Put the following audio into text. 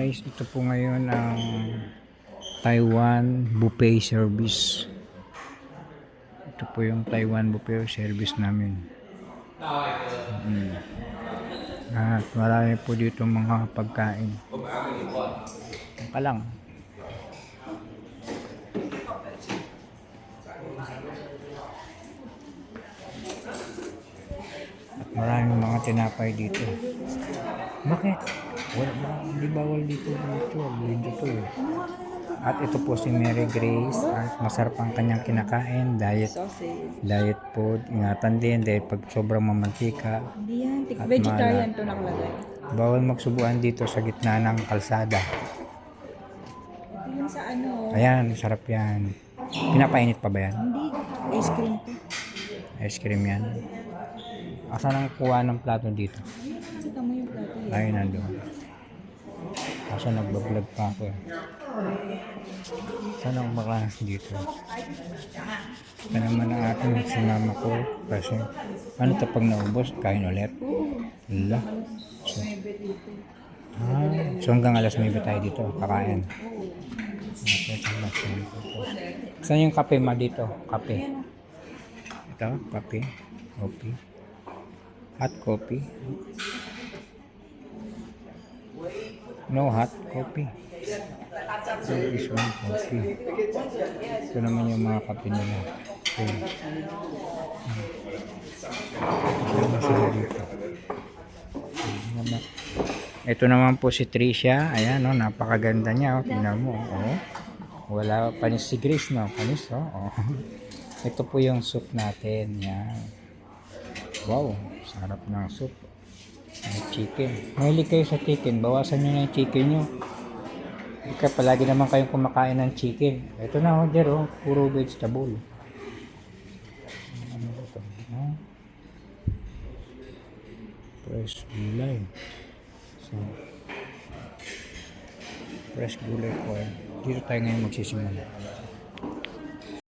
guys, ito po ngayon ang Taiwan buffet service. Ito po yung Taiwan buffet service namin. At marami po dito mga pagkain. Ka lang. At maraming mga tinapay dito. Bakit? Wala, hindi bawal dito. Dito to eh. At ito po si Mary Grace at masarap ang kanyang kinakain, diet food. Ingatan din dahil pag sobrang mamantika Hindi yan, at vegetarian to nakalagay. bawal magsubuan dito sa gitna ng kalsada. Ito yun sa ano, Ayan, sarap yan. Pinapainit pa ba yan? hindi, ice cream to. Ice cream yan. Asan ang kuha ng plato dito? Nakita mo yung plato yan. Ay, nandun. Kaso nagbablog pa ako eh. Sana makalas dito. Ito naman ang ating sinama ko. Kasi ano ito pag naubos? Kain ulit? Wala. So hanggang alas 9 tayo dito. Kakain. Saan yung kape ma dito? Kape. Ito, kape. Coffee. Hot coffee. No hot coffee. So this one coffee. Ito naman yung mga kape nila. Okay. Ito naman po si Tricia. Ayan, no, napakaganda niya. Oh. Tingnan mo. Oh. Wala panis si Grace, no? Panis, oh. Ito po yung soup natin. Yan. Wow, sarap ng soup. May chicken. Mahilig kayo sa chicken. Bawasan nyo na yung chicken nyo. Kaya palagi naman kayong kumakain ng chicken. Ito na, oh, puro vegetable. Ano ba ito? Fresh gulay. So, fresh gulay ko. Dito tayo ngayon magsisimula.